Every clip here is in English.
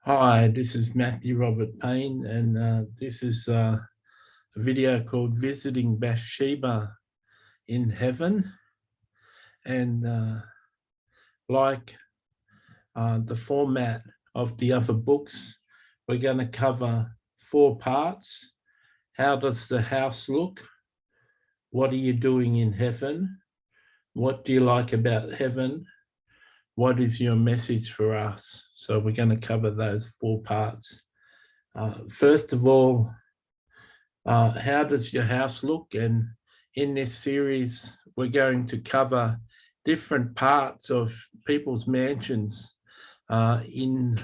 Hi, this is Matthew Robert Payne, and this is a video called Visiting Bathsheba in Heaven. And like the format of the other books, we're going to cover 4 parts. How does the house look? What are you doing in heaven? What do you like about heaven? What is your message for us? So we're going to cover those 4 parts. First of all, how does your house look? And in this series, we're going to cover different parts of people's mansions in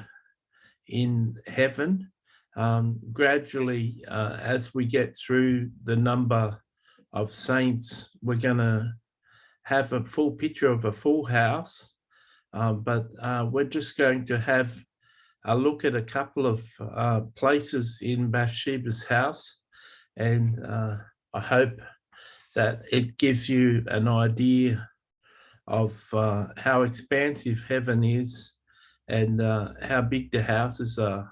heaven. Gradually, as we get through the number of saints, we're going to have a full picture of a full house, but we're just going to have a look at a couple of places in Bathsheba's house, and I hope that it gives you an idea of how expansive heaven is and how big the houses are.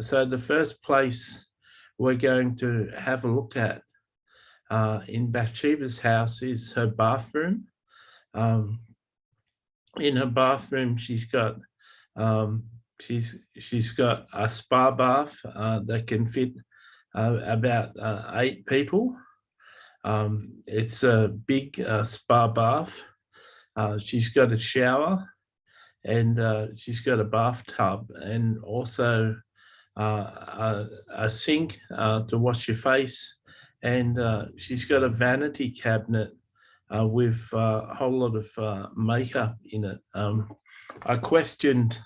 So the first place we're going to have a look at in Bathsheba's house is her bathroom. In her bathroom, she's got she's got a spa bath that can fit about 8 people. It's a big spa bath. She's got a shower, and she's got a bathtub, and also a sink to wash your face, and she's got a vanity cabinet with a whole lot of makeup in it. I questioned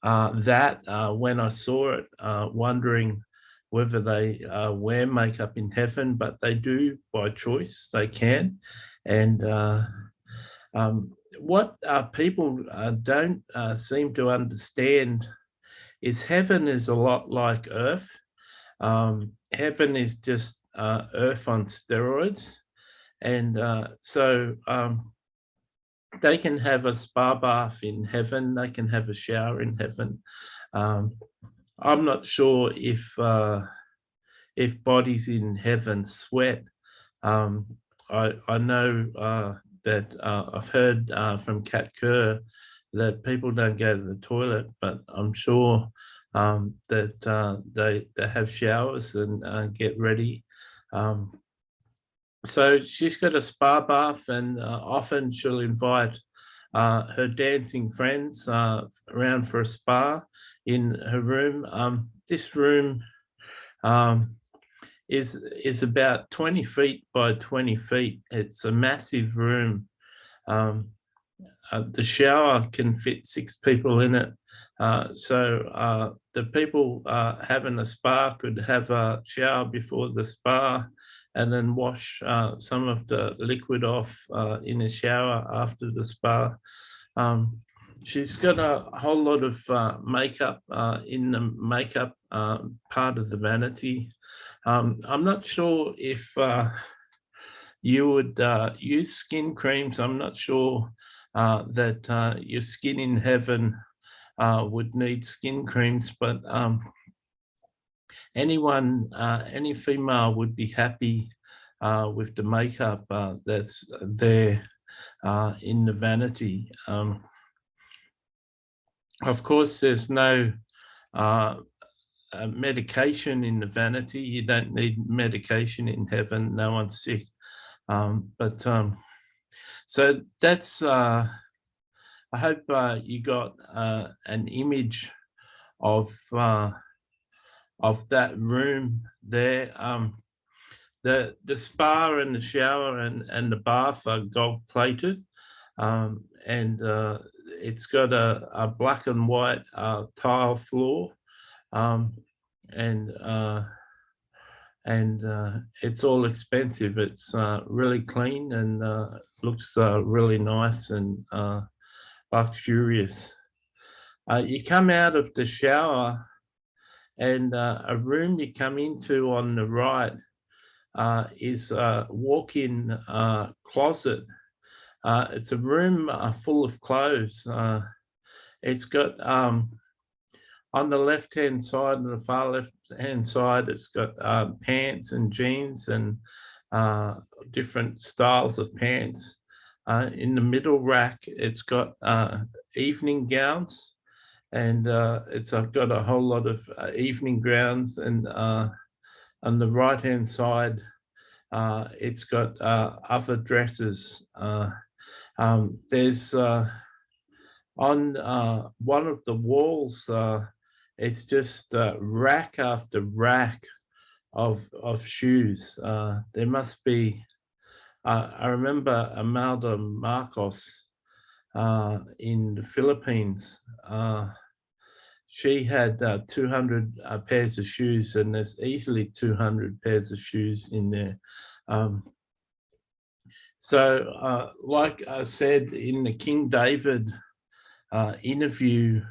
that when I saw it, wondering whether they wear makeup in heaven, but they do by choice, they can. And what people don't seem to understand is heaven is a lot like earth. Heaven is just earth on steroids. And so they can have a spa bath in heaven, they can have a shower in heaven. I'm not sure if bodies in heaven sweat. I know that I've heard from Kat Kerr that people don't go to the toilet, but I'm sure that they have showers and get ready. So she's got a spa bath, and often she'll invite her dancing friends around for a spa in her room. This room is about 20 feet by 20 feet. It's a massive room. The shower can fit 6 people in it. So the people having a spa could have a shower before the spa and then wash some of the liquid off in the shower after the spa. She's got a whole lot of makeup in the makeup part of the vanity. I'm not sure if you would use skin creams. I'm not sure that your skin in heaven would need skin creams, but any female would be happy with the makeup that's there in the vanity. Of course, there's no medication in the vanity. You don't need medication in heaven. No one's sick. So that's, I hope you got an image of that room there. The spa and the shower and the bath are gold plated, and it's got a black and white tile floor, and it's all expensive. It's really clean and looks really nice and luxurious. You come out of the shower, and a room you come into on the right is a walk-in closet. It's a room full of clothes. It's got On the left-hand side, on the far left-hand side, it's got pants and jeans and different styles of pants. In the middle rack, it's got evening gowns, and it's got a whole lot of evening gowns. And on the right-hand side, it's got other dresses. There's on one of the walls, it's just rack after rack of shoes. There must be, I remember Amalda Marcos in the Philippines. She had 200 pairs of shoes, and there's easily 200 pairs of shoes in there. So like I said in the King David interview,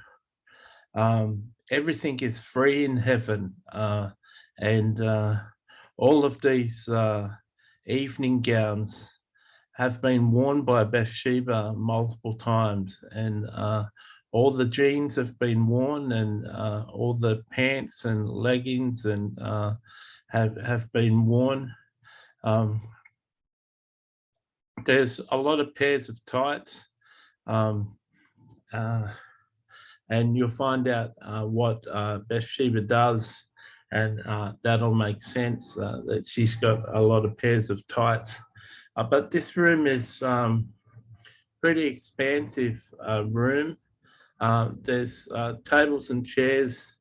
everything is free in heaven, and all of these evening gowns have been worn by Bathsheba multiple times, and all the jeans have been worn, and all the pants and leggings and have been worn. There's a lot of pairs of tights, and you'll find out what Bathsheba does, and that'll make sense that she's got a lot of pairs of tights. But this room is pretty expansive room. There's tables and chairs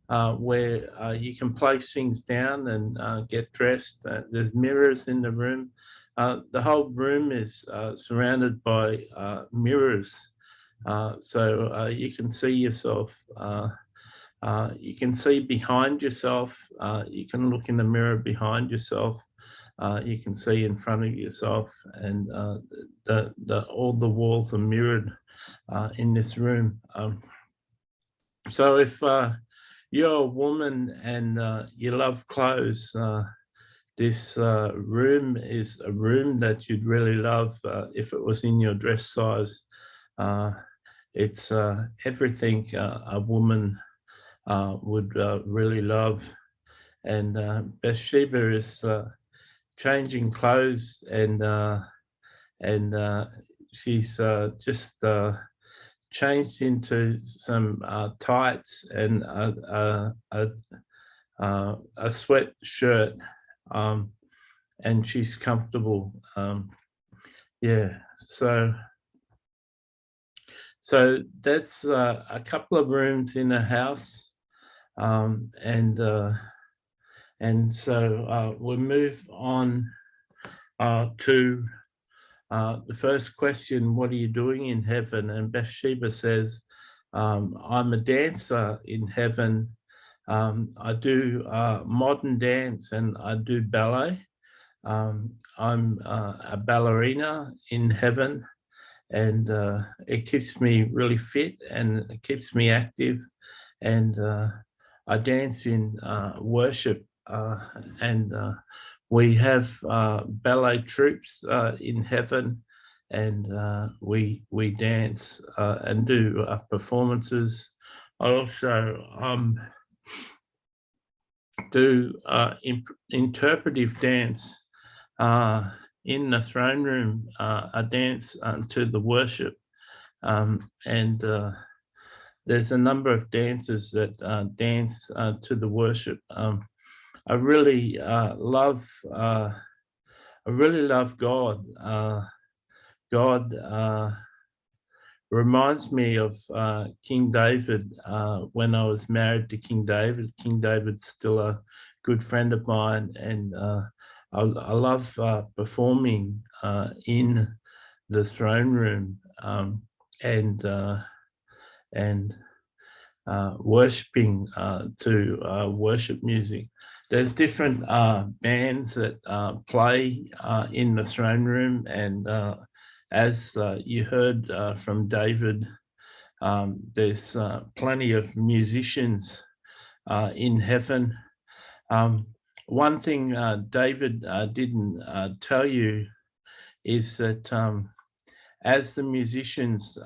where you can place things down and get dressed. There's mirrors in the room. The whole room is surrounded by mirrors, so you can see yourself. You can see behind yourself. You can look in the mirror behind yourself. You can see in front of yourself, and all the walls are mirrored in this room. So if you're a woman and you love clothes, this room is a room that you'd really love if it was in your dress size. It's everything a woman would really love. And Bathsheba is changing clothes, and she's just changed into some tights and a sweatshirt, and she's comfortable. Yeah, so that's a couple of rooms in a house, and so we'll move on to the first question: what are you doing in heaven? And Bathsheba says, I'm a dancer in heaven. I do modern dance, and I do ballet. I'm a ballerina in heaven, and it keeps me really fit, and it keeps me active. And I dance in worship, and we have ballet troupes in heaven, and we dance and do performances. I also do interpretive dance in the throne room, a dance to the worship, and there's a number of dancers that dance to the worship. I really love God. God reminds me of King David. When I was married to King David, King David's still a good friend of mine, and I love performing in the throne room, and worshiping to worship music. There's different bands that play in the throne room, and as you heard from David, there's plenty of musicians in heaven. One thing David didn't tell you is that as the musicians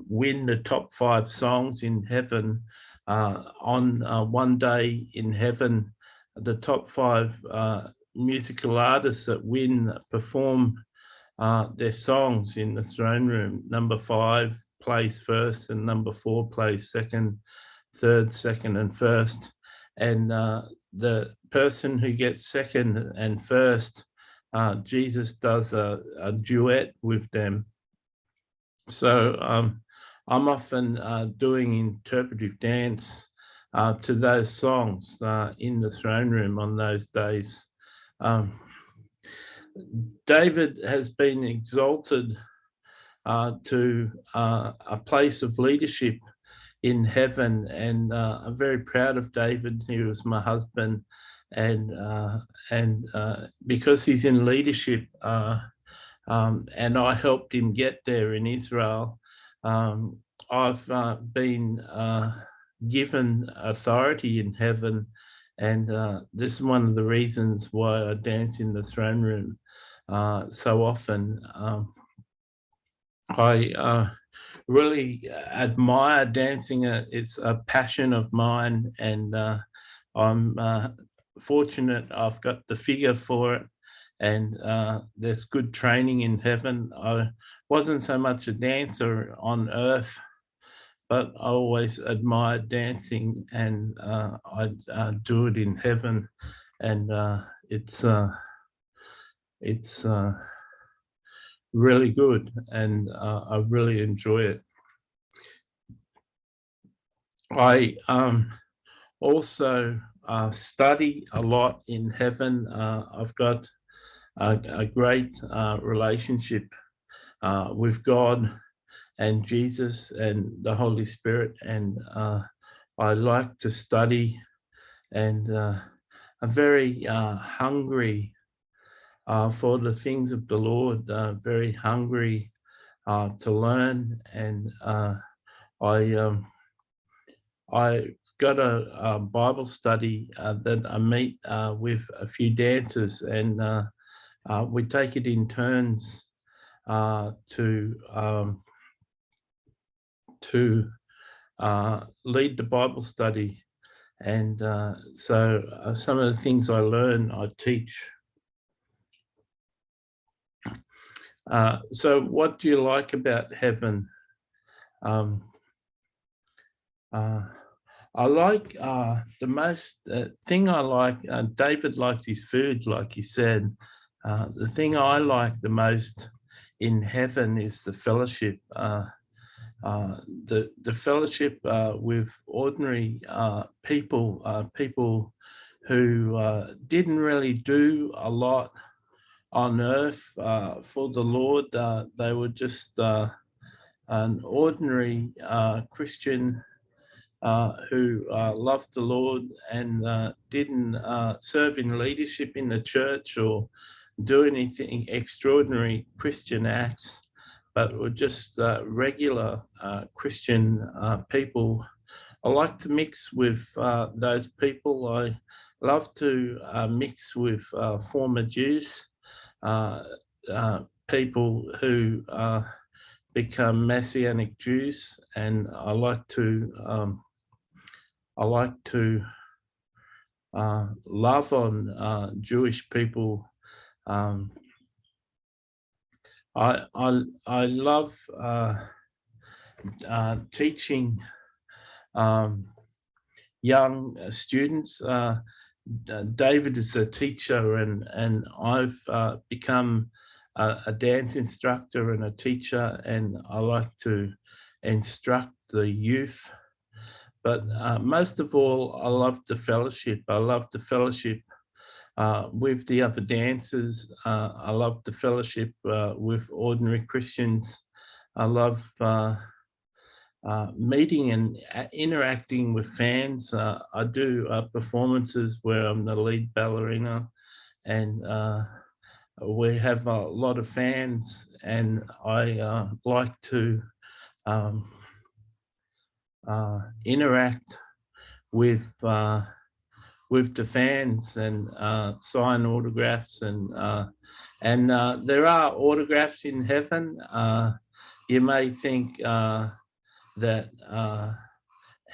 win the top 5 songs in heaven, on one day in heaven, the top 5 musical artists that win perform their songs in the throne room. Number 5 plays first, and number 4 plays second, third, second, and first. And the person who gets second and first, Jesus does a duet with them. So I'm often doing interpretive dance to those songs in the throne room on those days. David has been exalted to a place of leadership in heaven, and I'm very proud of David. He was my husband, and because he's in leadership, and I helped him get there in Israel, I've been given authority in heaven, and this is one of the reasons why I dance in the throne room so often. I really admire dancing. It's a passion of mine, and I'm fortunate I've got the figure for it, and there's good training in heaven. I wasn't so much a dancer on earth, but I always admired dancing, and I do it in heaven, and it's really good, and I really enjoy it. I also study a lot in heaven. I've got a great relationship with God and Jesus and the Holy Spirit, and I like to study, and I'm very hungry for the things of the Lord, very hungry to learn, and I got a Bible study that I meet with a few dancers, and we take it in turns to lead the Bible study, and so some of the things I learn, I teach. So what do you like about heaven? I like the most thing I like, David likes his food, like he said. The thing I like the most in heaven is the fellowship. The fellowship with ordinary people, people who didn't really do a lot on earth for the Lord. They were just an ordinary Christian who loved the Lord and didn't serve in leadership in the church or do anything extraordinary Christian acts, but were just regular Christian people. I like to mix with those people. I love to mix with former Jews, people who become Messianic Jews, and I like to love on Jewish people. I love teaching young students. David is a teacher, and I've become a dance instructor and a teacher, and I like to instruct the youth. But most of all, I love the fellowship. I love the fellowship with the other dancers. I love the fellowship with ordinary Christians. I love meeting and interacting with fans. I do performances where I'm the lead ballerina, and we have a lot of fans, and I like to interact with the fans and sign autographs, and there are autographs in heaven. You may think that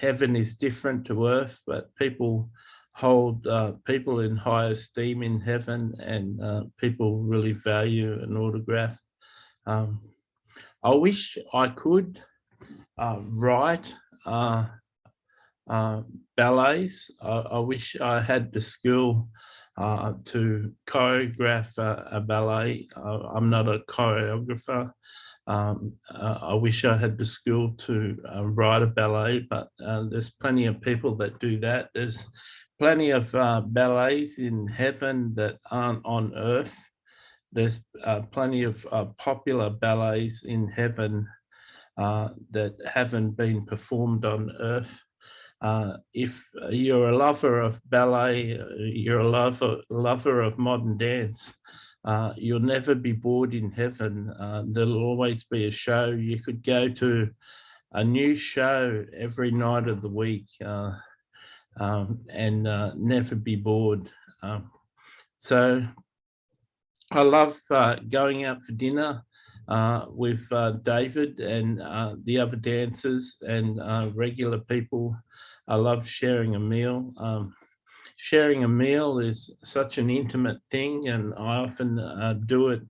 heaven is different to earth, but people hold people in high esteem in heaven, and people really value an autograph. I wish I could write ballets. I wish I had the skill to choreograph a ballet. I'm not a choreographer. I wish I had the skill to write a ballet, but there's plenty of people that do that. There's plenty of ballets in heaven that aren't on earth. There's plenty of popular ballets in heaven that haven't been performed on earth. If you're a lover of ballet, you're a lover of modern dance, you'll never be bored in heaven. There'll always be a show. You could go to a new show every night of the week and never be bored. So I love going out for dinner with David and the other dancers and regular people. I love sharing a meal. Sharing a meal is such an intimate thing, and I often do it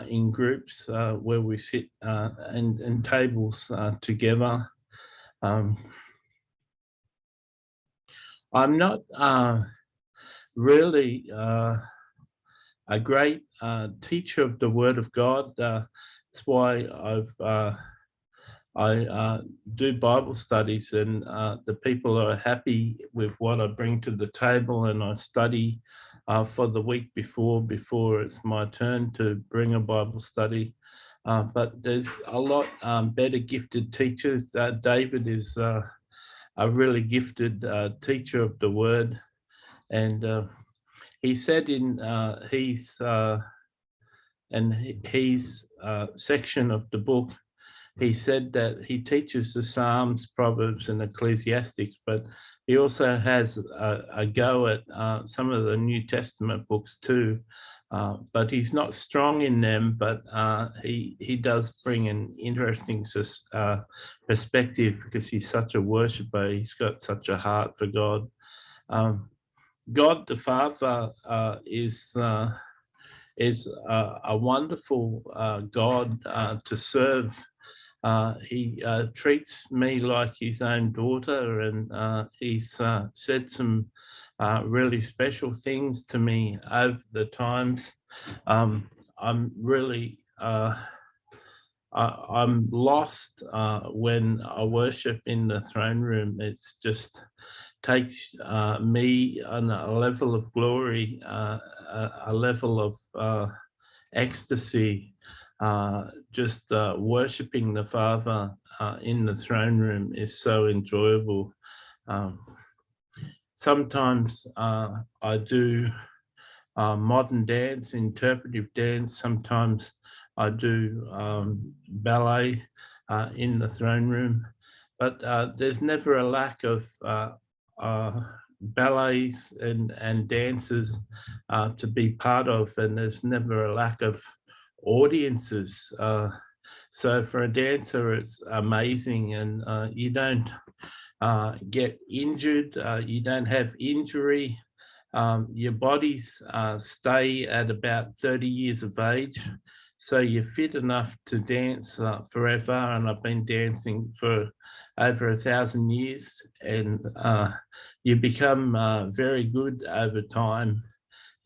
in groups where we sit and tables together. I'm not really a great teacher of the Word of God. That's why I do Bible studies, and the people are happy with what I bring to the table, and I study for the week before it's my turn to bring a Bible study. But there's a lot better gifted teachers. David is a really gifted teacher of the Word, and he said in his section of the book, he said that he teaches the Psalms, Proverbs, and Ecclesiastics, but he also has a go at some of the New Testament books too. But he's not strong in them, but he does bring an interesting perspective because he's such a worshipper. He's got such a heart for God. God the Father is a wonderful God to serve. He treats me like his own daughter, and he's said some really special things to me over the times. I'm really I'm lost when I worship in the throne room. It's just takes me on a level of glory, a level of ecstasy. Just worshipping the Father in the throne room is so enjoyable. Sometimes I do modern dance, interpretive dance. Sometimes I do ballet in the throne room, but there's never a lack of ballets and dances to be part of, and there's never a lack of audiences. So for a dancer, it's amazing, and you don't get injured, you don't have injury. Your bodies stay at about 30 years of age, so you're fit enough to dance forever. And I've been dancing for over 1,000 years, and you become very good over time.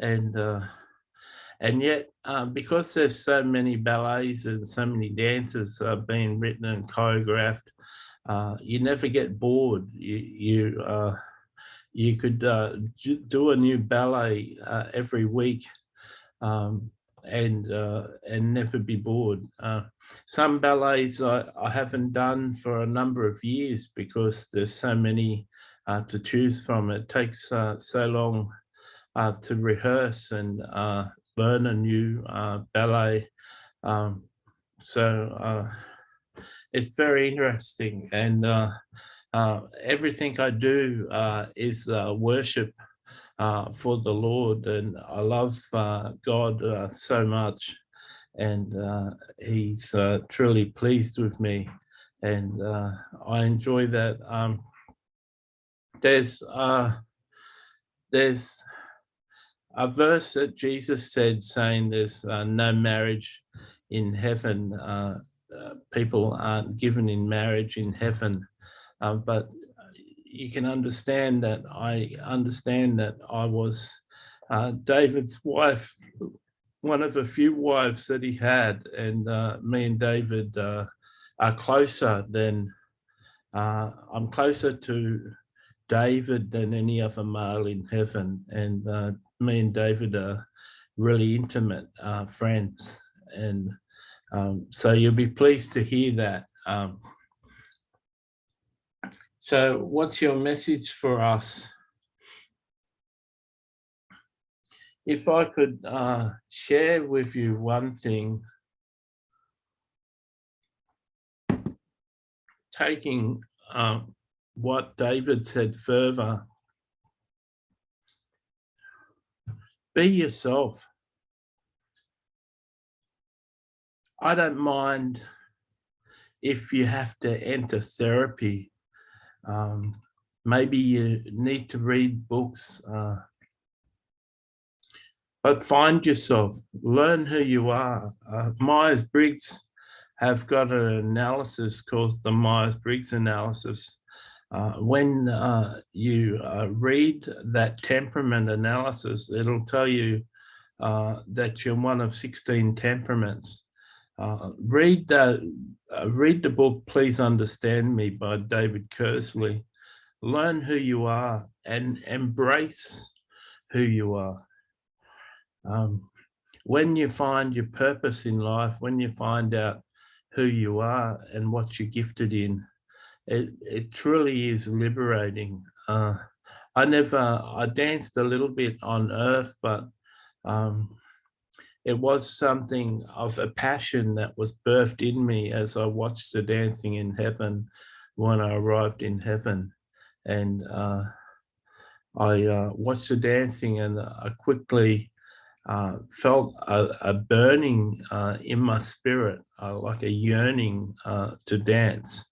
And yet, because there's so many ballets and so many dances being written and choreographed, you never get bored. You could do a new ballet every week and never be bored. Some ballets I haven't done for a number of years because there's so many to choose from. It takes so long to rehearse and learn a new ballet. So it's very interesting, and everything I do is worship for the Lord, and I love God so much, and he's truly pleased with me, and I enjoy that. there's a verse that Jesus said saying there's no marriage in heaven. People aren't given in marriage in heaven, but you can understand that I was David's wife, one of a few wives that he had, and me and David are closer than I'm closer to David than any other male in heaven, and me and David are really intimate friends, and so you'll be pleased to hear that. So what's your message for us? If I could share with you one thing, taking what David said further, be yourself. I don't mind if you have to enter therapy. Maybe you need to read books, but find yourself, learn who you are. Myers-Briggs have got an analysis called the Myers-Briggs analysis. When you read that temperament analysis, it'll tell you that you're one of 16 temperaments. Read the book Please Understand Me by David Kersley. Learn who you are and embrace who you are. When you find your purpose in life, when you find out who you are and what you're gifted in, it truly is liberating. I danced a little bit on earth, but it was something of a passion that was birthed in me as I watched the dancing in heaven when I arrived in heaven. And I watched the dancing, and I quickly felt a burning in my spirit, like a yearning to dance.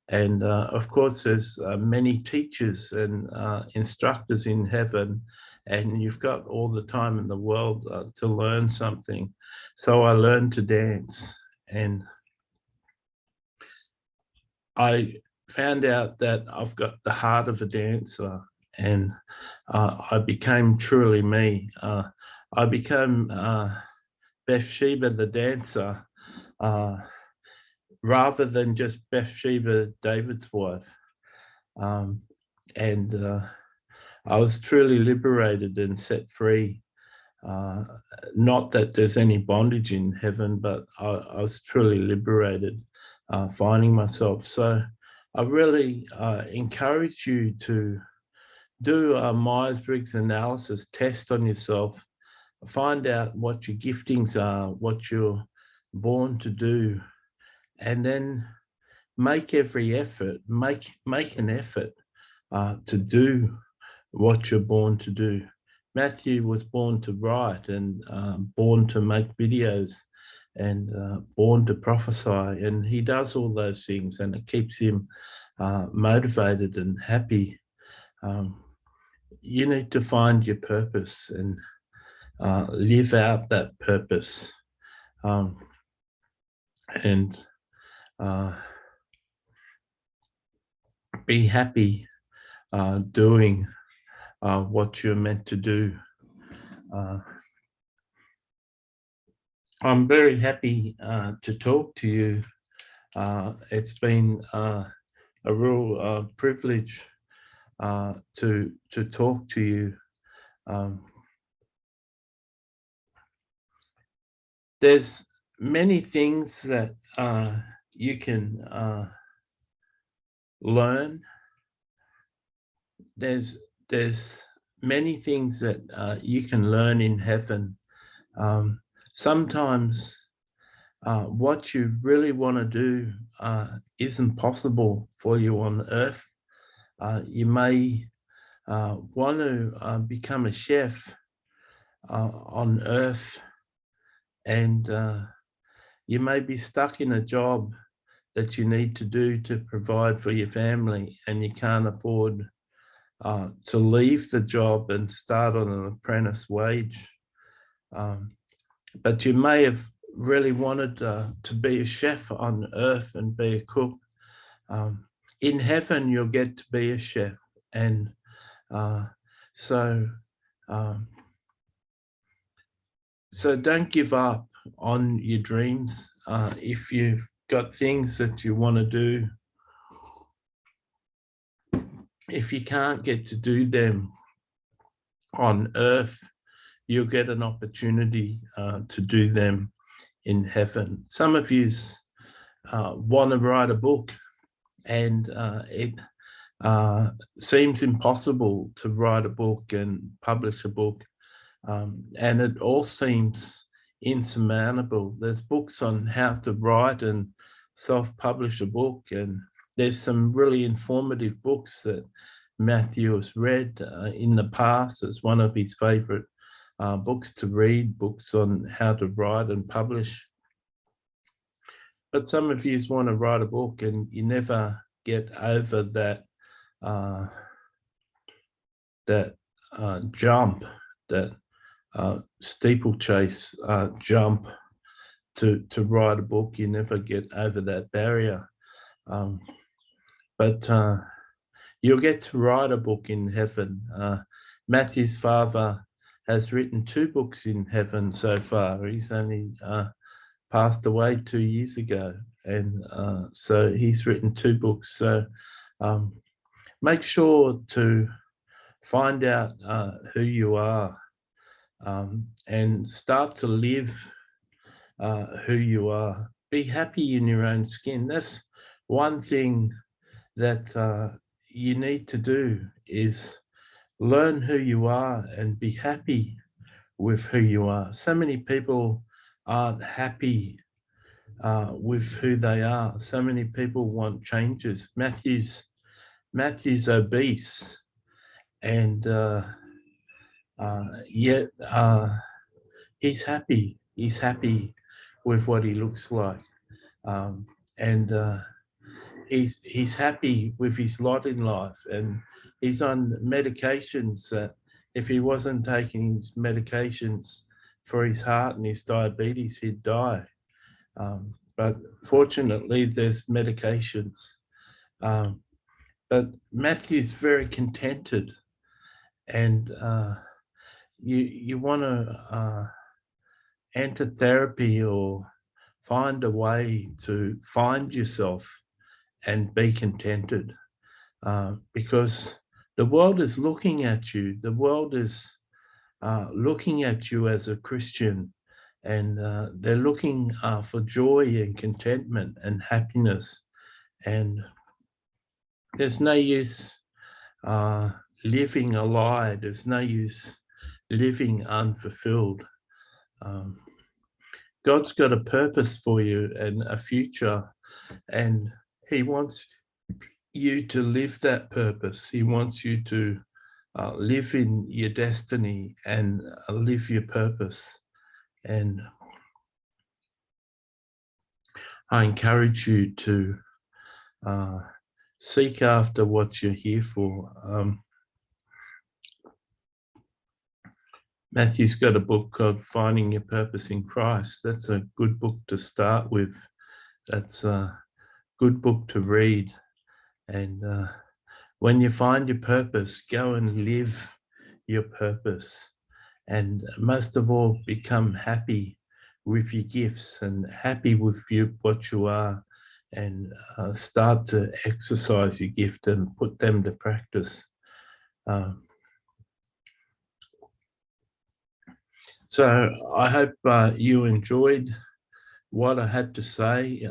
And of course, there's many teachers and instructors in heaven, and you've got all the time in the world to learn something. So I learned to dance, and I found out that I've got the heart of a dancer, and I became truly me. I became Bathsheba the dancer, rather than just Bathsheba, David's wife. And I was truly liberated and set free. Not that there's any bondage in heaven, but I was truly liberated, finding myself. So I really encourage you to do a Myers-Briggs analysis, test on yourself, find out what your giftings are, what you're born to do, and then make every effort, make an effort to do what you're born to do. Matthew was born to write, and born to make videos, and born to prophesy, and he does all those things, and it keeps him motivated and happy. You need to find your purpose and live out that purpose, and be happy doing what you're meant to do. I'm very happy to talk to you. It's been a real privilege to talk to you. There's many things that you can learn. There's many things that you can learn in heaven. Sometimes what you really want to do isn't possible for you on earth. You may want to become a chef on earth, and you may be stuck in a job that you need to do to provide for your family, and you can't afford to leave the job and start on an apprentice wage. But you may have really wanted to be a chef on earth and be a cook. In heaven, you'll get to be a chef. And so don't give up on your dreams. If you've got things that you want to do, if you can't get to do them on earth, you'll get an opportunity to do them in heaven. Some of you want to write a book, and it seems impossible to write a book and publish a book, and it all seems insurmountable. There's books on how to write and self-publish a book, and there's some really informative books that Matthew has read in the past as one of his favorite books to read, books on how to write and publish. But some of you want to write a book and you never get over that jump, that steeplechase jump to write a book. You never get over that barrier. But you'll get to write a book in heaven. Matthew's father has written 2 books in heaven so far. He's only passed away 2 years ago, and so he's written 2 books. So make sure to find out who you are, and start to live who you are. Be happy in your own skin. That's one thing that you need to do, is learn who you are and be happy with who you are. So many people aren't happy with who they are. So many people want changes. Matthew's obese, and yet he's happy. He's happy with what he looks like, and he's happy with his lot in life, and he's on medications that if he wasn't taking his medications for his heart and his diabetes, he'd die. But fortunately, there's medications. But Matthew's very contented, and you want to enter therapy or find a way to find yourself and be contented, because the world is looking at you. The world is looking at you as a Christian, and they're looking for joy and contentment and happiness. And there's no use living a lie. There's no use living unfulfilled. God's got a purpose for you and a future, and he wants you to live that purpose. He wants you to live in your destiny and live your purpose. And I encourage you to seek after what you're here for. Matthew's got a book called Finding Your Purpose in Christ. That's a good book to start with. That's a good book to read. And when you find your purpose, go and live your purpose. And most of all, become happy with your gifts and happy with what you are, and start to exercise your gift and put them to practice. So I hope you enjoyed what I had to say.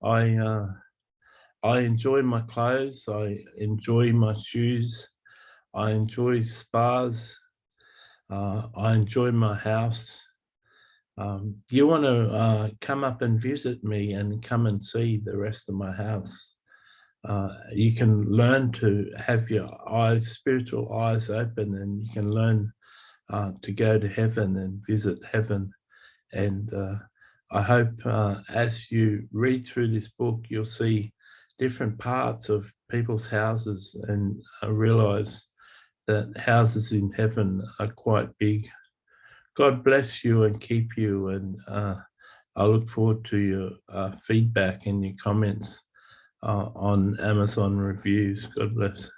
I enjoy my clothes. I enjoy my shoes. I enjoy spas. I enjoy my house. You want to come up and visit me and come and see the rest of my house. You can learn to have your eyes, spiritual eyes open, and you can learn to go to heaven and visit heaven. And I hope as you read through this book, you'll see different parts of people's houses and realize that houses in heaven are quite big. God bless you and keep you, and I look forward to your feedback and your comments on Amazon reviews. God bless.